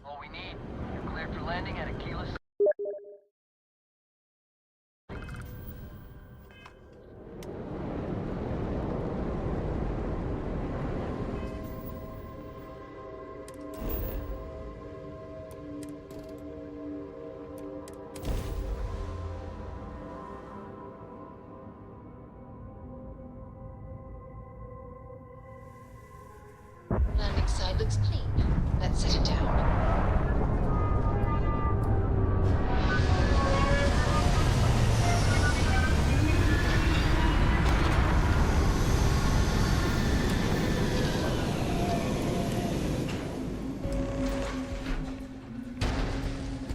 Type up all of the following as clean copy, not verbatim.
All we need. You're cleared for landing at Aquila. Landing side looks clean. Let's set it down.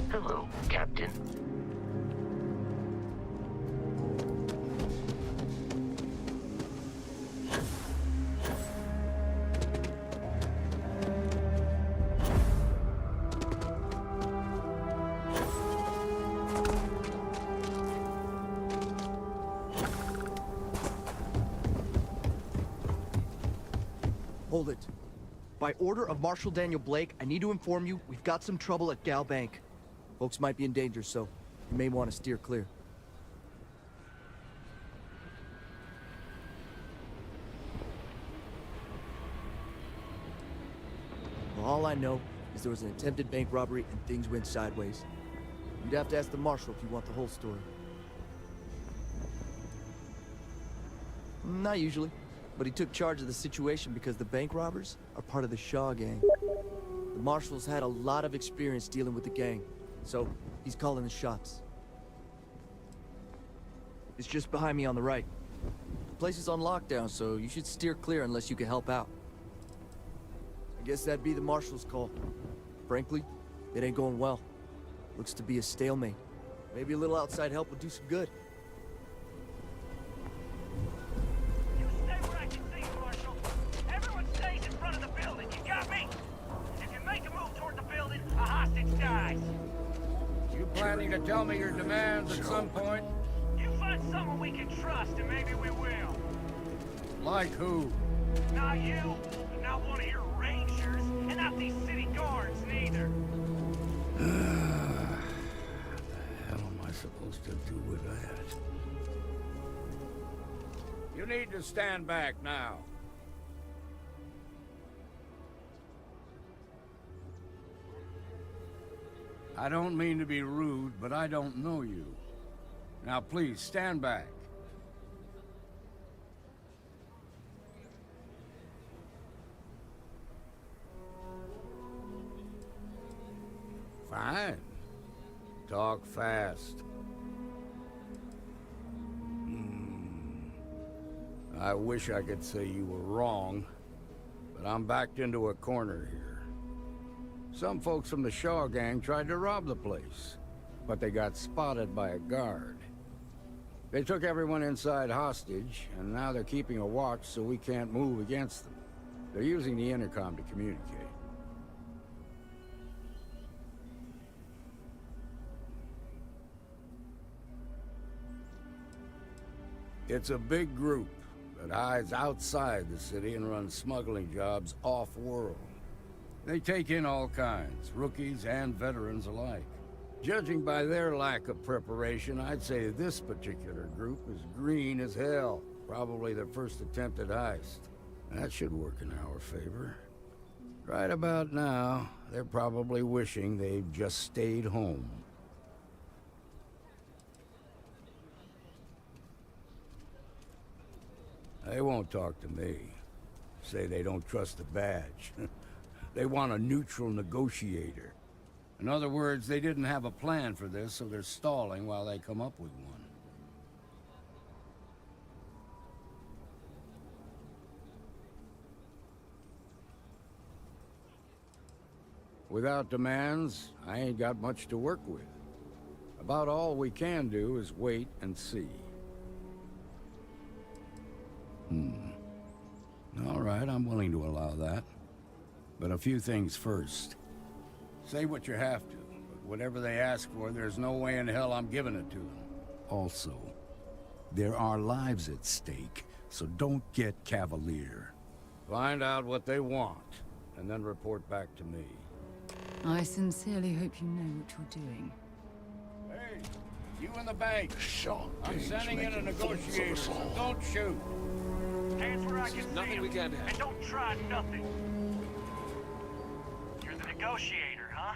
Hello, Captain. Hold it. By order of Marshal Daniel Blake, I need to inform you we've got some trouble at Gal Bank. Folks might be in danger, so you may want to steer clear. Well, all I know is there was an attempted bank robbery and things went sideways. You'd have to ask the Marshal if you want the whole story. Not usually. But he took charge of the situation because the bank robbers are part of the Shaw gang. The Marshal's had a lot of experience dealing with the gang, so he's calling the shots. It's just behind me on the right. The place is on lockdown, so you should steer clear unless you can help out. I guess that'd be the Marshal's call. Frankly, it ain't going well. Looks to be a stalemate. Maybe a little outside help would do some good. Planning to tell me your demands at some point? You find someone we can trust, and maybe we will. Like who? Not you, not one of your rangers, and not these city guards, neither. What the hell am I supposed to do with that? You need to stand back now. I don't mean to be rude, but I don't know you. Now please, stand back. Fine. Talk fast. I wish I could say you were wrong, but I'm backed into a corner here. Some folks from the Shaw gang tried to rob the place, but they got spotted by a guard. They took everyone inside hostage, and now they're keeping a watch so we can't move against them. They're using the intercom to communicate. It's a big group that hides outside the city and runs smuggling jobs off-world. They take in all kinds, rookies and veterans alike. Judging by their lack of preparation, I'd say this particular group is green as hell. Probably their first attempt at heist. That should work in our favor. Right about now, they're probably wishing they'd just stayed home. They won't talk to me. Say they don't trust the badge. They want a neutral negotiator. In other words, they didn't have a plan for this, so they're stalling while they come up with one. Without demands, I ain't got much to work with. About all we can do is wait and see. All right, I'm willing to allow that. But a few things first. Say what you have to, but whatever they ask for, there's no way in hell I'm giving it to them. Also, there are lives at stake, so don't get cavalier. Find out what they want, and then report back to me. I sincerely hope you know what you're doing. Hey, you in the bank. Sean I'm King's sending in a making fools of negotiator, us so all. don't shoot. Hands where I can see nothing 'em, we can't handle. and don't try nothing. You're the negotiator, huh?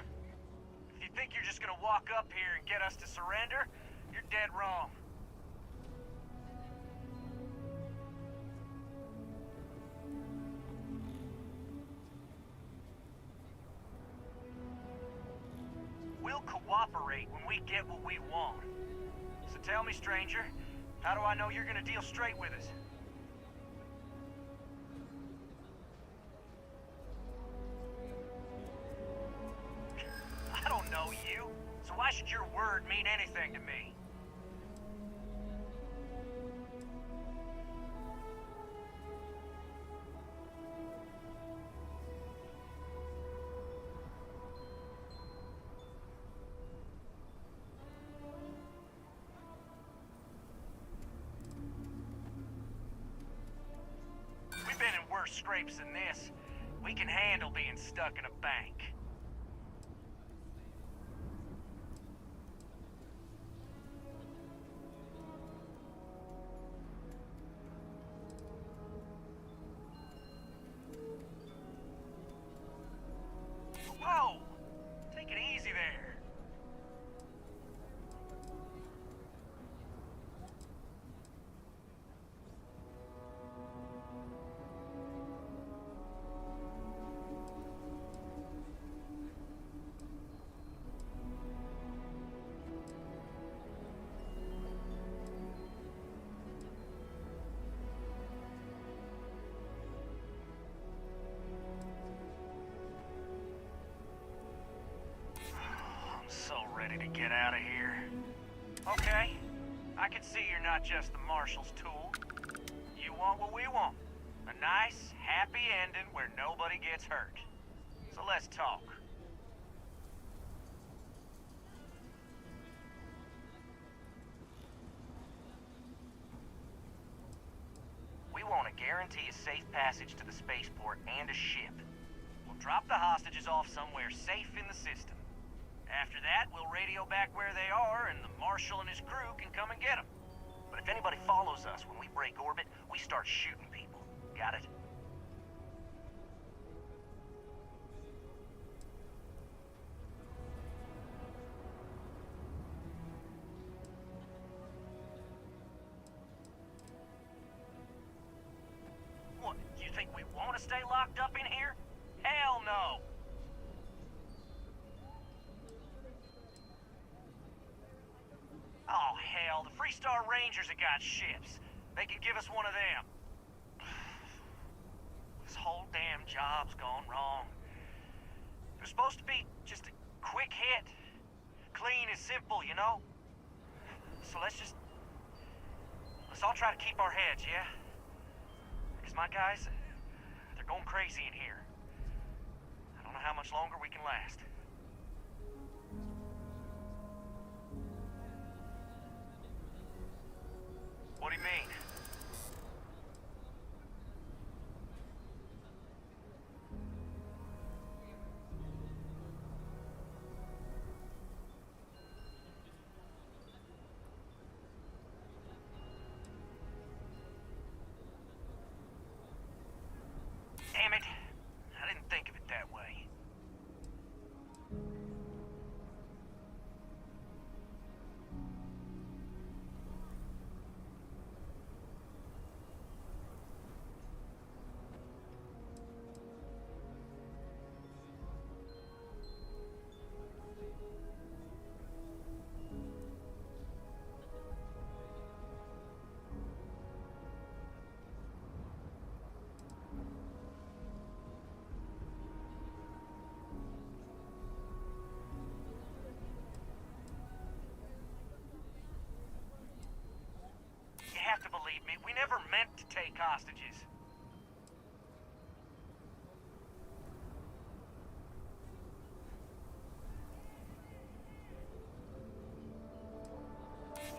If you think you're just gonna walk up here and get us to surrender, you're dead wrong. We'll cooperate when we get what we want. So tell me, stranger, how do I know you're gonna deal straight with us? I don't know you, so why should your word mean anything to me? We've been in worse scrapes than this. We can handle being stuck in a bank. Whoa! Take it easy there. I'm so ready to get out of here. Okay, I can see you're not just the Marshal's tool. You want what we want. A nice, happy ending where nobody gets hurt. So let's talk. We want to guarantee a safe passage to the spaceport and a ship. We'll drop the hostages off somewhere safe in the system. After that, we'll radio back where they are, and the Marshal and his crew can come and get them. But if anybody follows us when we break orbit, we start shooting people. Got it? What, you think we want to stay locked up in here? Hell no! Oh, hell, the Freestar Rangers have got ships. They can give us one of them. This whole damn job's gone wrong. It was supposed to be just a quick hit. Clean and simple, you know? So let's all try to keep our heads, yeah? Because my guys, they're going crazy in here. I don't know how much longer we can last. What do you mean? Damn it. I didn't think of it that way. You have to believe me, we never meant to take hostages.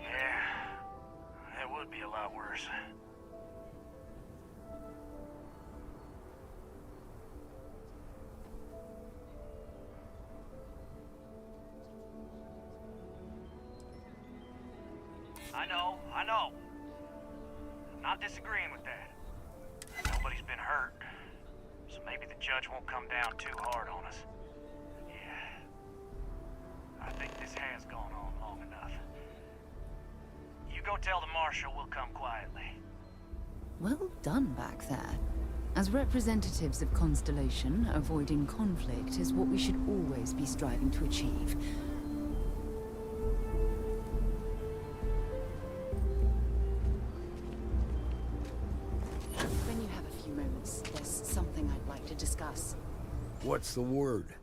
Yeah, that would be a lot worse. I know. I'm not disagreeing with that. Nobody's been hurt, so maybe the judge won't come down too hard on us. Yeah. I think this has gone on long enough. You go tell the marshal we'll come quietly. Well done back there. As representatives of Constellation, avoiding conflict is what we should always be striving to achieve. When you have a few moments, there's something I'd like to discuss. What's the word?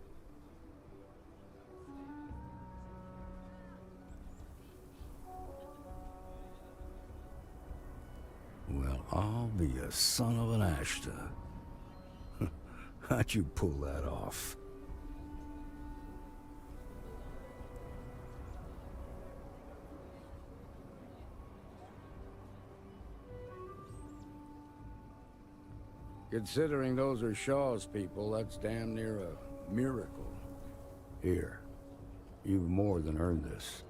Well, I'll be a son of an Ashta. How'd you pull that off? Considering those are Shaw's people, that's damn near a miracle. Here, you've more than earned this.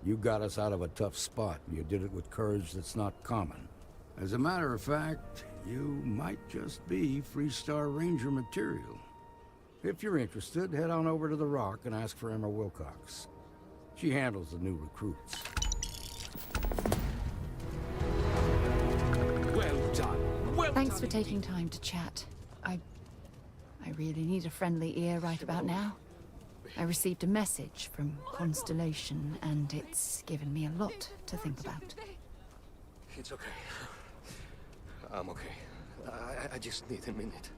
You got us out of a tough spot, and you did it with courage that's not common. As a matter of fact, you might just be Freestar Ranger material. If you're interested, head on over to the Rock and ask for Emma Wilcox. She handles the new recruits. Well done. Well Thanks done for taking indeed. time to chat. I really need a friendly ear right about now. I received a message from Constellation, and it's given me a lot to think about. It's okay. I'm okay. I just need a minute.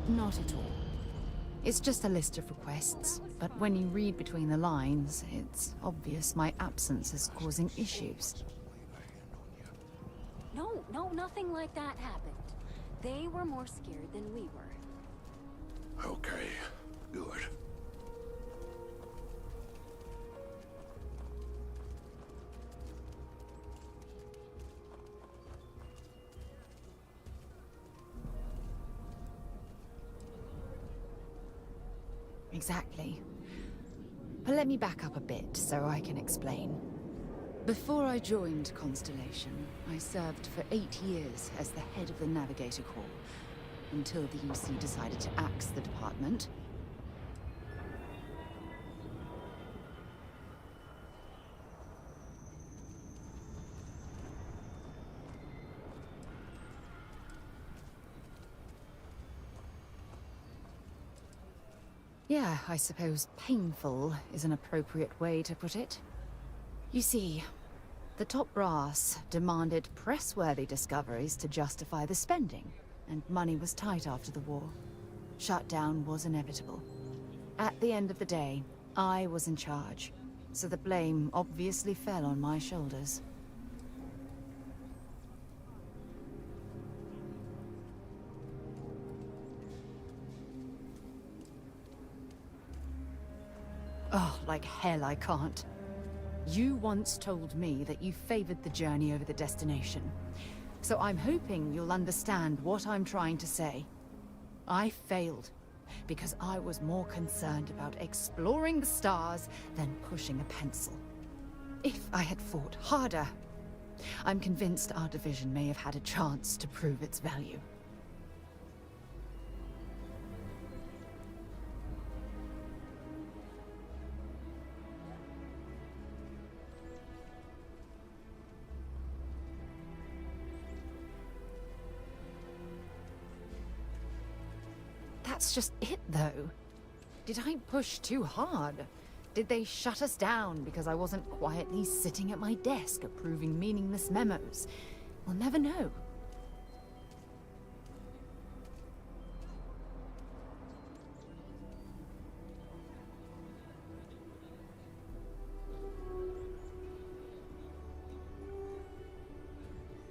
Not at all. It's just a list of requests, but when you read between the lines, it's obvious my absence is causing issues. No, nothing like that happened. They were more scared than we were. Okay, good. Exactly. But let me back up a bit so I can explain. Before I joined Constellation, I served for 8 years as the head of the Navigator Corps, until the UC decided to axe the department. Yeah, I suppose painful is an appropriate way to put it. You see, the top brass demanded press-worthy discoveries to justify the spending, and money was tight after the war. Shutdown was inevitable. At the end of the day, I was in charge, so the blame obviously fell on my shoulders. Oh, like hell I can't. You once told me that you favored the journey over the destination. So I'm hoping you'll understand what I'm trying to say. I failed because I was more concerned about exploring the stars than pushing a pencil. If I had fought harder, I'm convinced our division may have had a chance to prove its value. That's just it, though. Did I push too hard? Did they shut us down because I wasn't quietly sitting at my desk approving meaningless memos? We'll never know.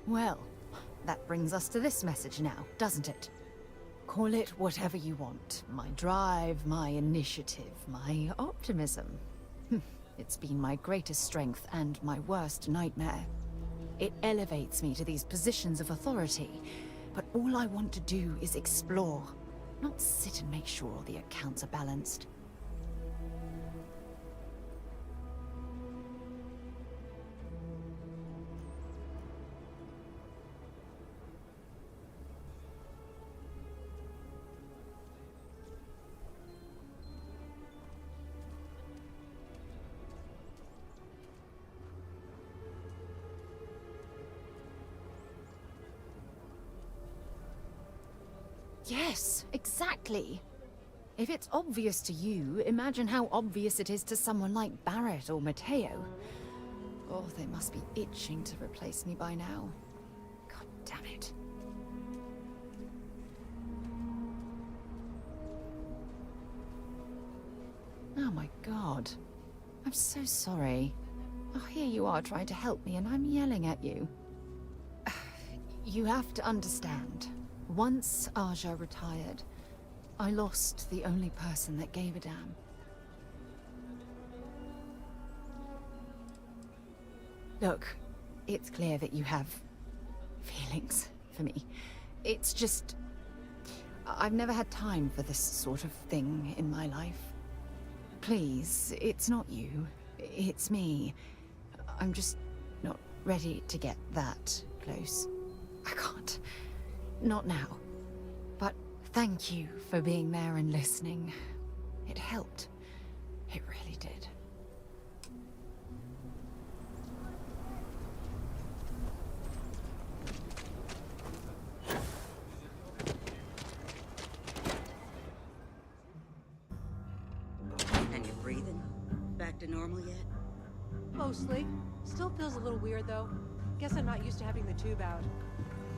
Well, that brings us to this message now, doesn't it? Call it whatever you want. My drive, my initiative, my optimism. It's been my greatest strength and my worst nightmare. It elevates me to these positions of authority, but all I want to do is explore, not sit and make sure the accounts are balanced. Yes, exactly. If it's obvious to you, imagine how obvious it is to someone like Barrett or Mateo. Oh, they must be itching to replace me by now. God damn it. Oh my god. I'm so sorry. Oh, here you are trying to help me and I'm yelling at you. You have to understand. Once Aja retired, I lost the only person that gave a damn. Look, it's clear that you have feelings for me. It's just... I've never had time for this sort of thing in my life. Please, it's not you. It's me. I'm just not ready to get that close. I can't. Not now. But thank you for being there and listening. It helped. It really did. And you're breathing? Back to normal yet? Mostly. Still feels a little weird, though. Guess I'm not used to having the tube out.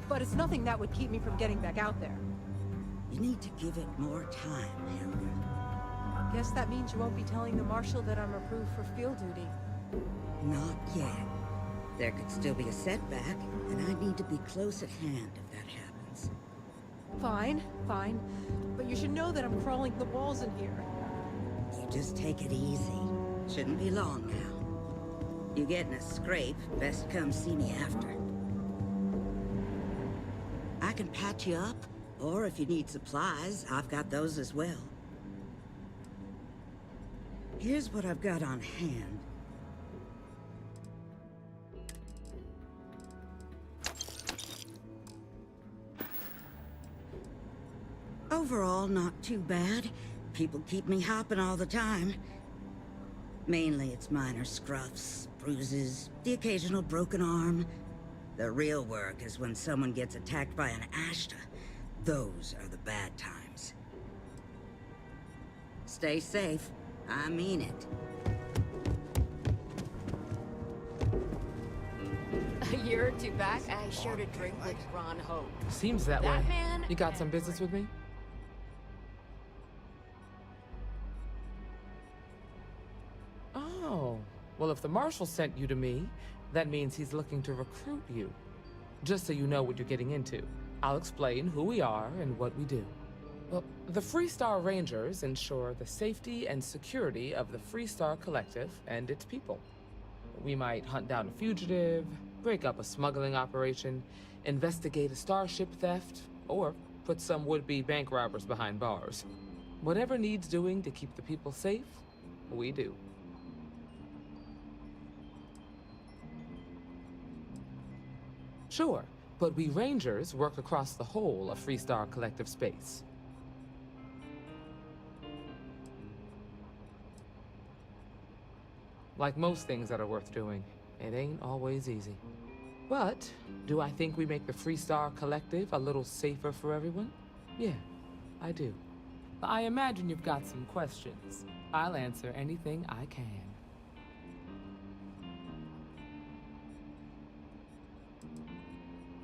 But it's nothing that would keep me from getting back out there. You need to give it more time, Helga. Guess that means you won't be telling the Marshal that I'm approved for field duty. Not yet. There could still be a setback, and I need to be close at hand if that happens. Fine, fine. But you should know that I'm crawling the walls in here. You just take it easy. Shouldn't be long now. You get in a scrape, best come see me after. I can patch you up, or if you need supplies, I've got those as well. Here's what I've got on hand. Overall, not too bad. People keep me hopping all the time. Mainly it's minor scruffs, bruises, the occasional broken arm. The real work is when someone gets attacked by an Ashta. Those are the bad times. Stay safe. I mean it. A year or two back, I shared a drink with Ron Hope. Seems that way. Man, You got some business with me? Oh. Well, if the Marshal sent you to me, that means he's looking to recruit you. Just so you know what you're getting into, I'll explain who we are and what we do. Well, the Freestar Rangers ensure the safety and security of the Freestar Collective and its people. We might hunt down a fugitive, break up a smuggling operation, investigate a starship theft, or put some would-be bank robbers behind bars. Whatever needs doing to keep the people safe, we do. Sure, but we Rangers work across the whole of Freestar Collective space. Like most things that are worth doing, it ain't always easy. But, do I think we make the Freestar Collective a little safer for everyone? Yeah, I do. I imagine you've got some questions. I'll answer anything I can.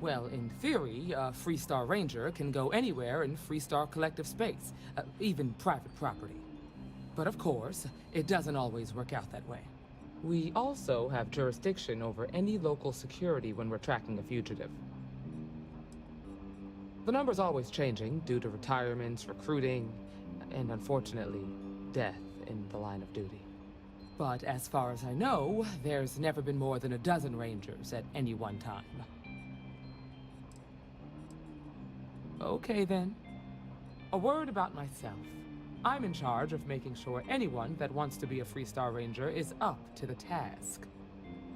Well, in theory, a Freestar Ranger can go anywhere in Freestar Collective space, even private property. But of course, it doesn't always work out that way. We also have jurisdiction over any local security when we're tracking a fugitive. The number's always changing due to retirements, recruiting, and unfortunately, death in the line of duty. But as far as I know, there's never been more than a dozen Rangers at any one time. Okay then. A word about myself. I'm in charge of making sure anyone that wants to be a Freestar Ranger is up to the task.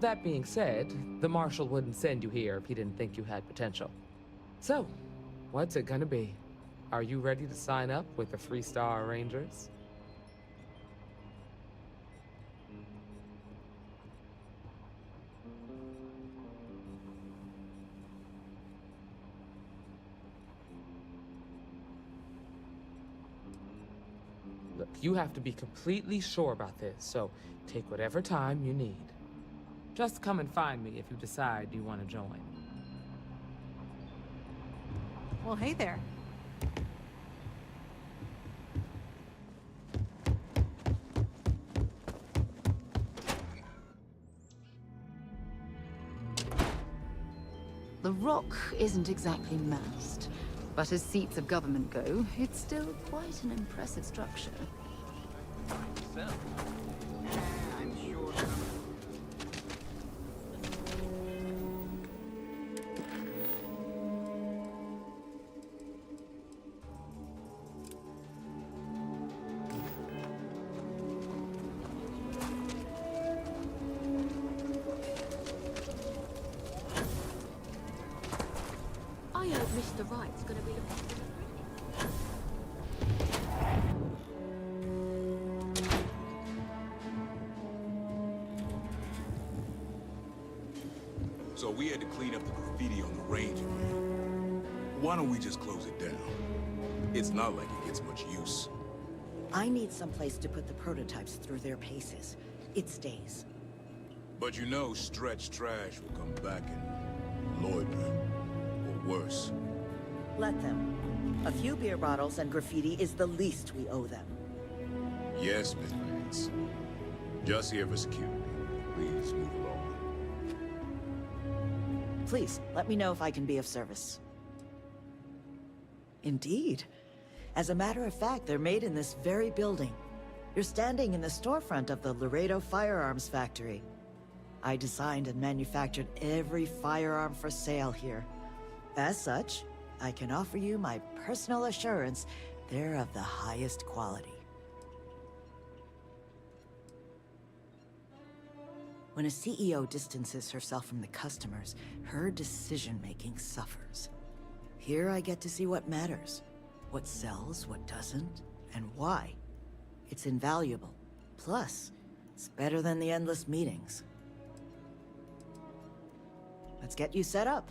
That being said, the Marshal wouldn't send you here if he didn't think you had potential. So, what's it gonna be? Are you ready to sign up with the Freestar Rangers? You have to be completely sure about this, so take whatever time you need. Just come and find me if you decide you want to join. Well, hey there. The Rock isn't exactly massed, but as seats of government go, it's still quite an impressive structure. I hope Mr. Wright's gonna be looking. So we had to clean up the graffiti on the range again. Why don't we just close it down? It's not like it gets much use. I need someplace to put the prototypes through their paces. It stays. But you know stretched trash will come back and loiter. Or worse. Let them. A few beer bottles and graffiti is the least we owe them. Yes, Miss Vance. Just here for security. Please move along. Please, let me know if I can be of service. Indeed. As a matter of fact, they're made in this very building. You're standing in the storefront of the Laredo Firearms Factory. I designed and manufactured every firearm for sale here. As such, I can offer you my personal assurance they're of the highest quality. When a CEO distances herself from the customers, her decision-making suffers. Here I get to see what matters, what sells, what doesn't, and why. It's invaluable. Plus, it's better than the endless meetings. Let's get you set up.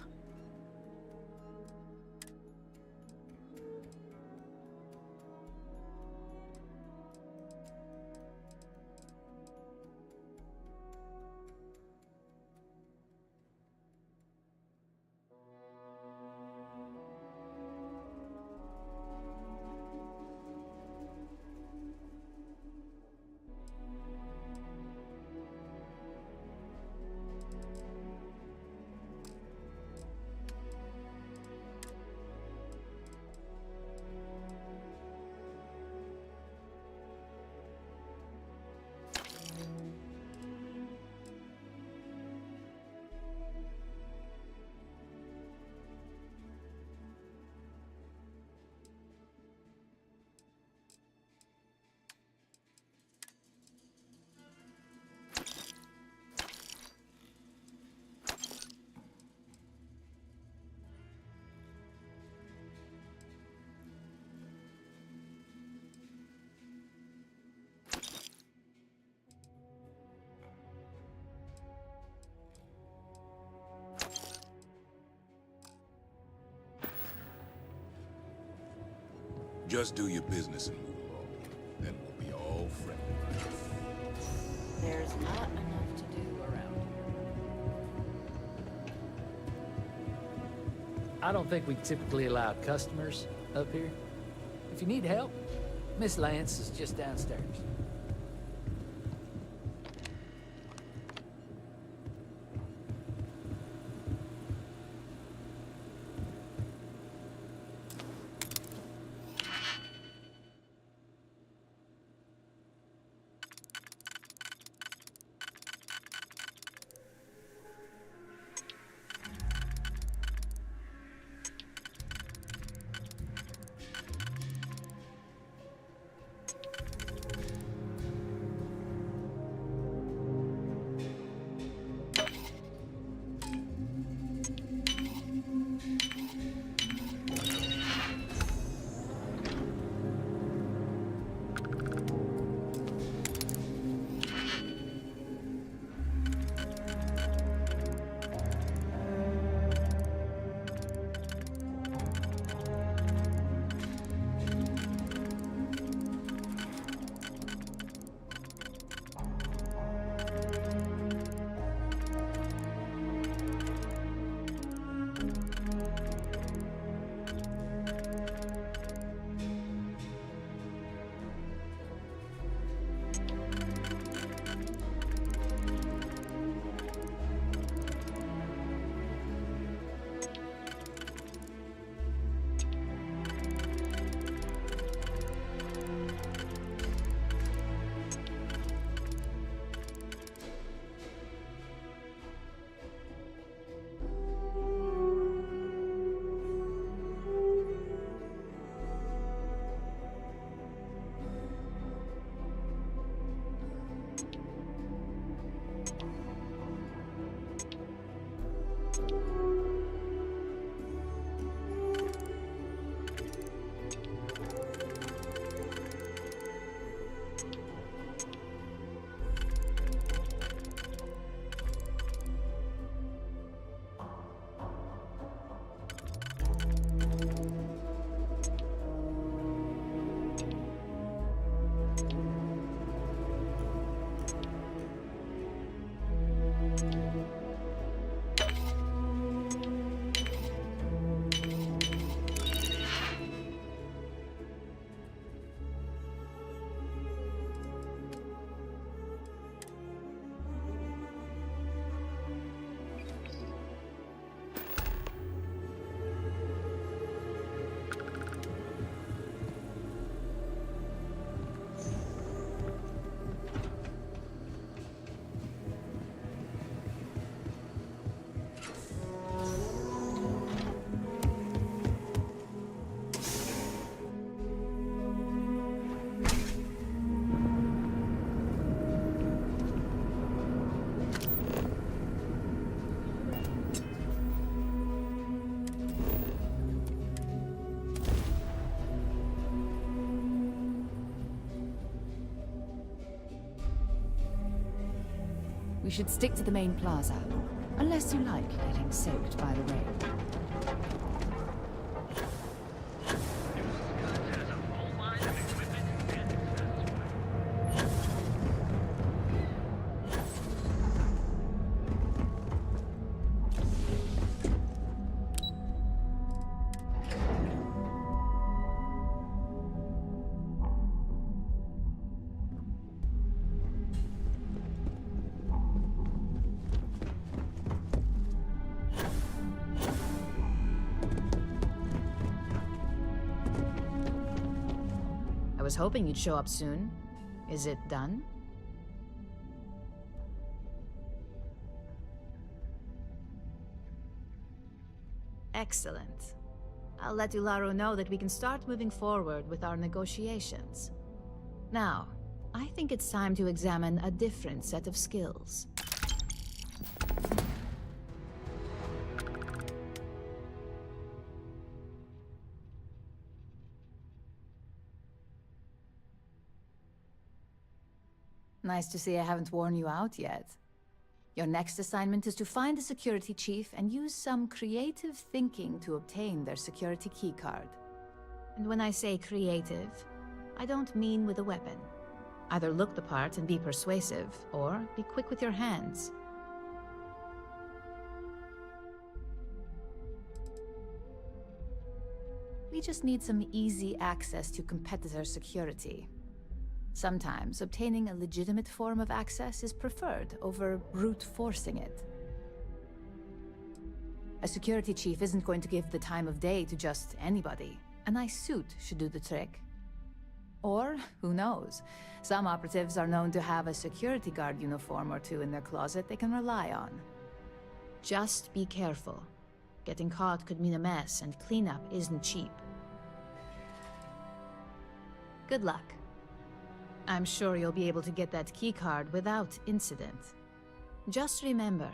Just do your business and move along. Then we'll be all friendly. There's not enough to do around here. I don't think we typically allow customers up here. If you need help, Miss Lance is just downstairs. We should stick to the main plaza, unless you like getting soaked by the rain. I was hoping you'd show up soon. Is it done? Excellent. I'll let Ularo know that we can start moving forward with our negotiations. Now, I think it's time to examine a different set of skills. Nice to see I haven't worn you out yet. Your next assignment is to find a security chief and use some creative thinking to obtain their security keycard. And when I say creative, I don't mean with a weapon. Either look the part and be persuasive, or be quick with your hands. We just need some easy access to competitor security. Sometimes obtaining a legitimate form of access is preferred over brute forcing it. A security chief isn't going to give the time of day to just anybody. A nice suit should do the trick. Or, who knows, some operatives are known to have a security guard uniform or two in their closet they can rely on. Just be careful. Getting caught could mean a mess, and cleanup isn't cheap. Good luck. I'm sure you'll be able to get that keycard without incident. Just remember,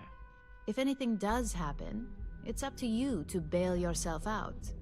if anything does happen, it's up to you to bail yourself out.